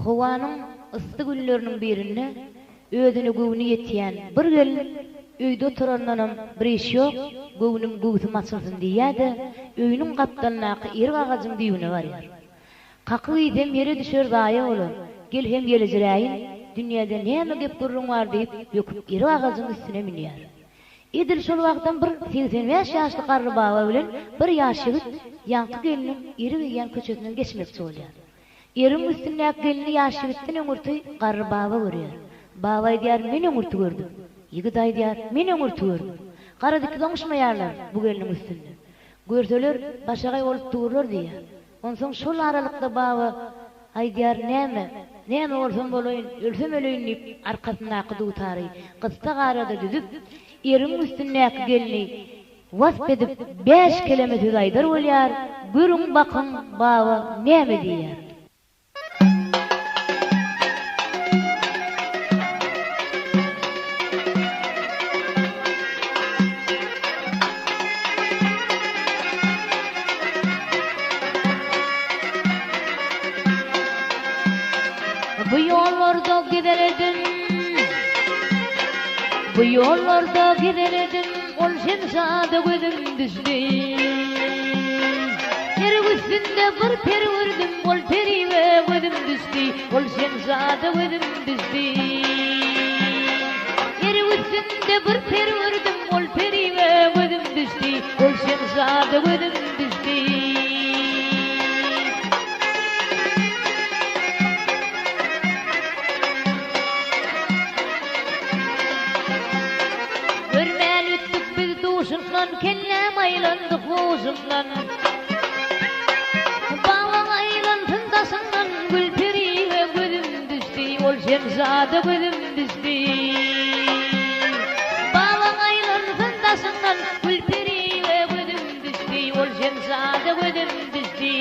Howanyň ysty günleriniň birinde özüne göwüni ýetýän bir gelin öýde oturandanam bir iş ýok, göwüniň göwsüm açylsyn diýýärdi. Öýüniň gapdanlaky ýer gagazyň diýüne barýar. Kaky ýedem ýere düşer daýa bolar. Gel hem gelejäýin, dünýäde näme gep gurrun bar diýip ýöküp ýer gagazyň üstüne minýär. Edil şol wagtdan bir 85 ýaşly garry baba bilen bir ýaşygyt ýanky geliniň ýeri ýan köçesinden geçmekçi bolýar. Erim üstünde gelini ýaşygytdan öňürti garry baba görýär. Baba diýär, men öňürti gördüm. Ýigit diýär, men öňürti gördüm. Garadyky doňuşmaýarlar bu geliniň üstünde. Görseler başagay bolup dururlar diýär. Onsoň şol aralykda baba diýär, näme bolsam bolaýyn, ölsem öleýin diýip arkasyna dutary. Gysta garada düzüp erim üstünde gelini wasp edip 5 kilometr aýdyr bolýar. Görüň bakyn baba näme diýär. Bu yollarda gideredim, bu yollarda gideredim, ol şemşada gözüm düştü. Yer üstünde bir peri gördüm, ol perive gözüm düştü, ol şemşada gözüm düştü. Yer üstünde bir peri gördüm, ol perive gözüm düştü, ol şemşada gözüm düştü. Uşumdan kellem aylandık uşumdan, bağlan aylansın taşından, gül periye gözüm düştü, ol şemşada gözüm düştü. Bağlan aylansın taşından, gül periye gözüm düştü, ol şemşada gözüm düştü.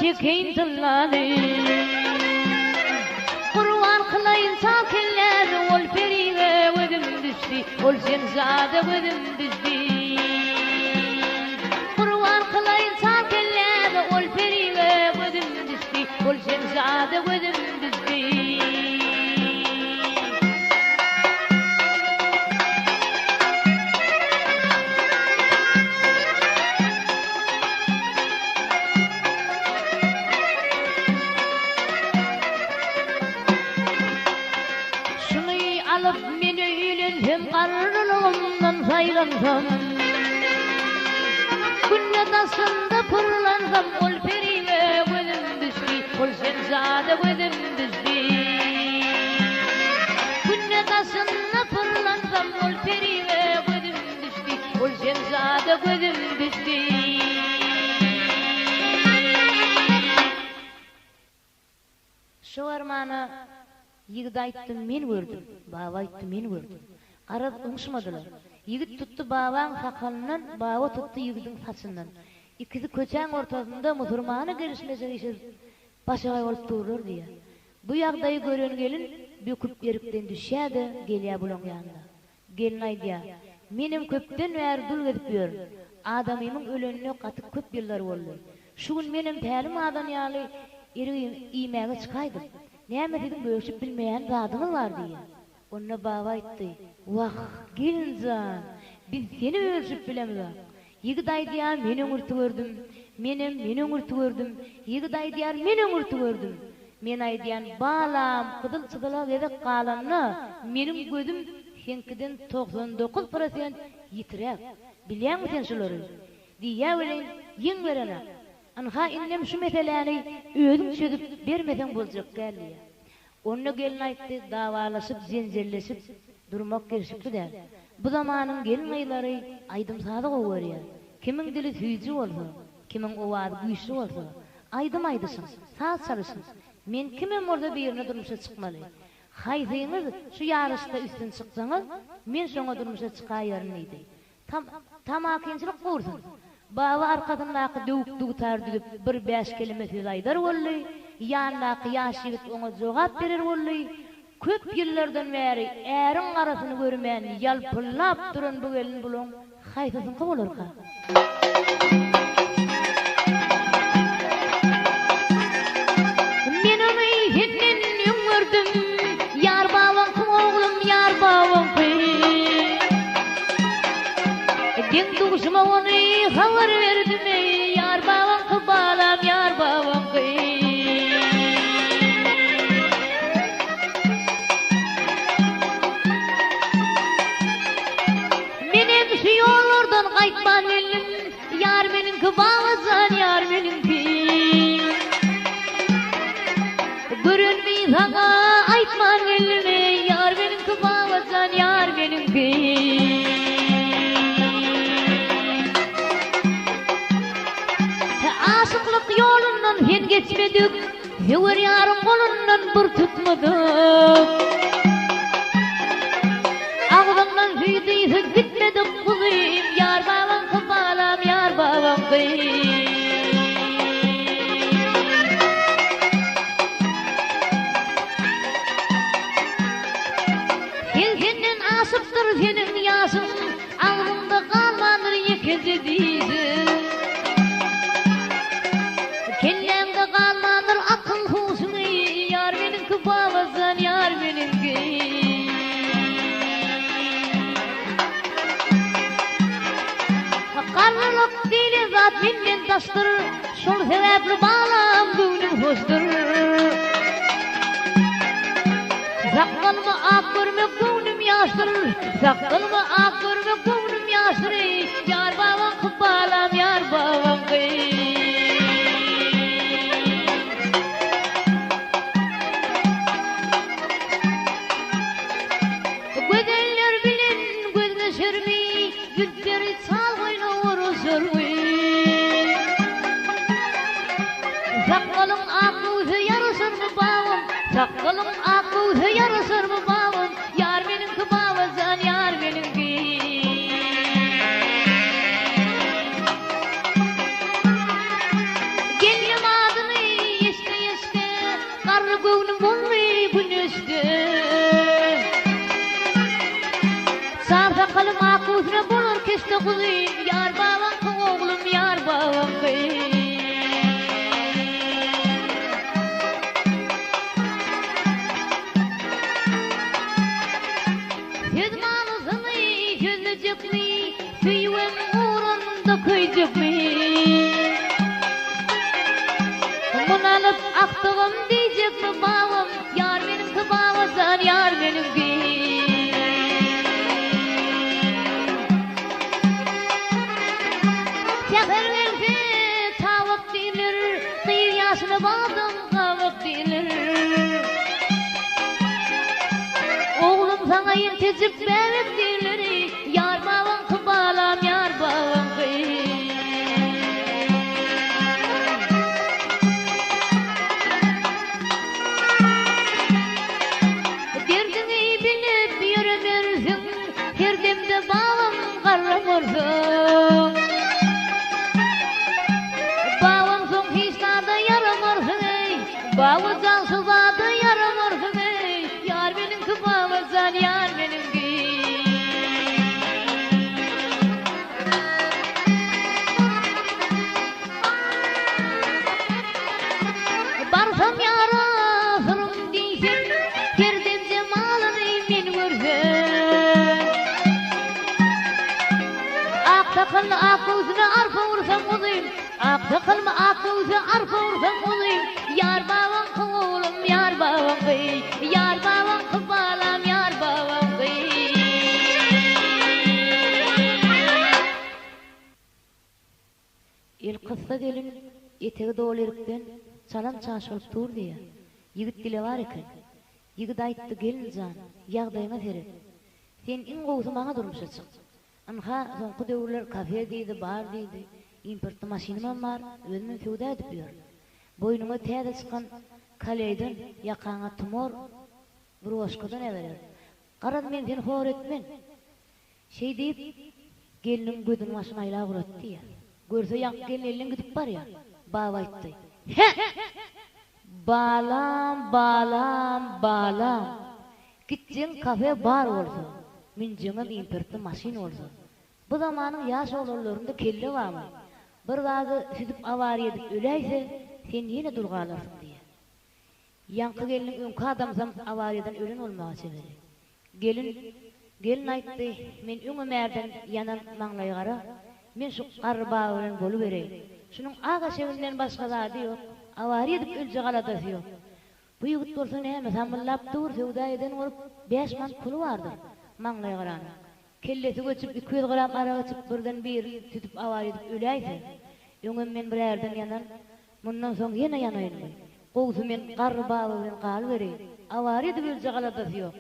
Çekeyin tınladı, kurban kılayın sakinler, ol periye gözüm düştü, ol şemşada gözüm düştü. Kurban kılayın sakinler, ol periye gözüm düştü, ol şemşada gözüm düştü. Men öýlendim garrylygymdan saýlansam, günnedasynda purlansam, ol periwe gözüm düştü, ol şemşada gözüm düştü. Günnedasynda purlansam, ol periwe gözüm düştü, ol şemşada gözüm düştü. Şu armana Ýigit aýtdy, men gördüm. Baba aýtdy, men gördüm. Arad ıňşmadylar. Ýigit tutdy babaň sakalyndan, baba tutdy ýigitiň saçyndan. İkisi köçäň ortasynda musulmany gelişmese işir başagay bolup dururlar diýär. Bu ýagdaýy gören gelin böküp ýerikden düşýärdi, gelýär bulan ýanynda. Gelin aýdýar, menim köpden bäri dul gezip ýördüm. Adamymyň ölenine gatyk köp ýyllar boldy. Şu gün menim tälim adam ýaly ýerigim iýmäge çykaýdy. Näme dedim böşüp bilmeýän zadyňyz bar diýär. Onda baba aýtdy, "Wah, gelinjan, biz seni böşüp bilemiz." Ýigit aýdýar, "Men öňürti gördüm, men öňürti gördüm." Ýigit aýdýar, "Men öňürti gördüm." Men aýdýan, "Balam, gydyl çydyla gezek galanna, menim gözüm senkiden 99% ýitirek. Bilýärmi sen şolary?" diýär bilen ýeň berene. Anha innem şu meseleni özüm çözüp bermesen boljak geldi. Onda gelin aýtdy, dawalaşyp, zenjerleşip durmak gerçekdi. Bu zamanyň gelin aýlary aýdym sadyk görýär. Kimiň dili süýji bolsa, kimiň owazy güýçli bolsa, aýdym aýdysyn, saat çalysyn. Men kimem orada bir ýerine durmuşa çykmaly. Haýsyňyz şu ýarışda üstün çyksaňyz, men şoňa durmuşa çykaýaryn diýdi. Tamakinçilik gursun. Bawa arkadanlaky döwükdügi tardygip bir 5 kelime söz aýdar bolly, ýanlaky ýaş ýigit oňa jogap berer bolly. Köp ýyllardan bäri äriň garasyny görmän, ýalpyllap duran bu gelin bulan haýsysyn bolarka? Men onu hinnen ýöňürdüm, ýar bawaň oglum, ýar bawaň. Din duguşma onu haber verdim, ýar bawaň balam, ýar bawaň. Yollardan qaytman elim, yar meniki bağızan, yar meniki. Görünmey sana aytman elim, yar meniki bağızan, yar meniki. Aşıklık yolundan hiç geçmedik, hüver yarın kolundan bir tutmadık. Ağzımdan süydüyse gitmedim kuzuyum, yar baban kıbalam, yar baban kıyım. Senden asıptır senin yaşın, ağzımda kalmadır ikinci dizim. Kellemde kalmadır akıl husunu, yar benim kıbabazan, yar benim kıyım. Karnılık dili zat minnen taştır, şol sebepli bağlam gönlüm hoştur. Sakkalımı ak görmek gönlüm yaştır, sakkalımı ak görmek gönlüm yaştır. Yar baban kıbalam, yar baban kıyım. Gözeller bilen gözleşirmi, yüzleri salgıyla Sakkalım aklığı yarısır mı bağım, sakkalım aklığı yarısır mı bağım, yar benimki bağızan, yar benimki. Gelinim adını işte işte, karlı gönlüm olmayı günüstü. Sağ sakalım aklığı bulur keste kuzuyum, yar bağım oğlum, yar bağım kıyım. Süyüvem uğrunda kıycık mi? Munalıp aktığım diyecek mi bağım? Yar benimki bağızan, yar benimki. Sefer verse tavuk dilir, kıyır yaşını bağdım kavuk dilir. Oğlum sana yetecek bebek dilir, yar bağım kıbalam, yar bağım kıyım. Derdini bilip yürümersin, her demde bağım karamarsın. Bağım son hiçlarda yaramarsın ey, bağı cansıza da yaramarsın ey. Yar benimki bağızan, yar benimki. Barsam yarasırım deysen, derdim cemalını men görsem. Ak sakallı ak gözüne arpa vursam kuzuyum, ak sakallı ak gözüne arpa vursam kuzuyum. Yar baban oğlum, yar baban kıyım, yar baban kıbalam, yar baban kıyım. El kıssa gelin etegi dolu erikten salam çaşılıp dur diye. Yigit dile var eken. Yigit aytdı gelin can, yağdayına serip. Sen in qoğusu bana durmuşa çık. Anha sonku döwürler kafe deydi, bar deydi. Importlu maşinimam var, özümün fewda edip ýör. Boynuma täze çykan kaleyden ýakaňa tumor bir oşkadan eberer. Qarad men seni hor etmen. Şey deyip gelinim gödün başına aýlap uratdy ýa. Görse ýanky gelin elin gidip bar ya. Baba aýtdy. He! Balam, balam, balam. Gitjin kafe bar bolsa, minjiňe importly maşin bolsa. Bu zamanyň ýaş oğlanlarynda kelle barmy? Bir wagy südüp awary edip öleýse, sen ýene durgalarsyň diýe. Ýanky gelin öňkü adamsam awarydan ölen bolmagy sebäbi. Gelin aýtdy, men öňe merden ýanan maňlay gara, men şu garba bilen bolup bereyim. Şunun aga şeginden başga zady ýok. Awary edip ölje galadasy ýok. Bu ýigit bolsa näme samyllap dur, sewda eden bolup 5 man puly bardyr. Maňlay garany. Kellesi göçüp 200 gram ara göçüp birden bir tutup awary edip öleýse, öňem men birerden ýanan, mundan soň ýene ýanaýyn. Gowsy men garba bilen galy bereyim. Awary edip ölje galadasy ýok.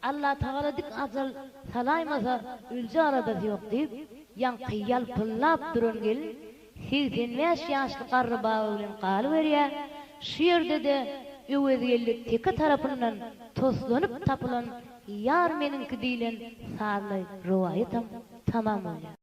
Allah Taala dik ajal salaymasa ölje galadasy ýok diýip, ýanky ýalpyllap duran gelin 85 ýaşly garba bilen galy berýär. Şu ýerde de öwezgellik teke tarapyndan tozlanyp tapylan ýar meninki diýilen sazly riwayatam tamam bolýar.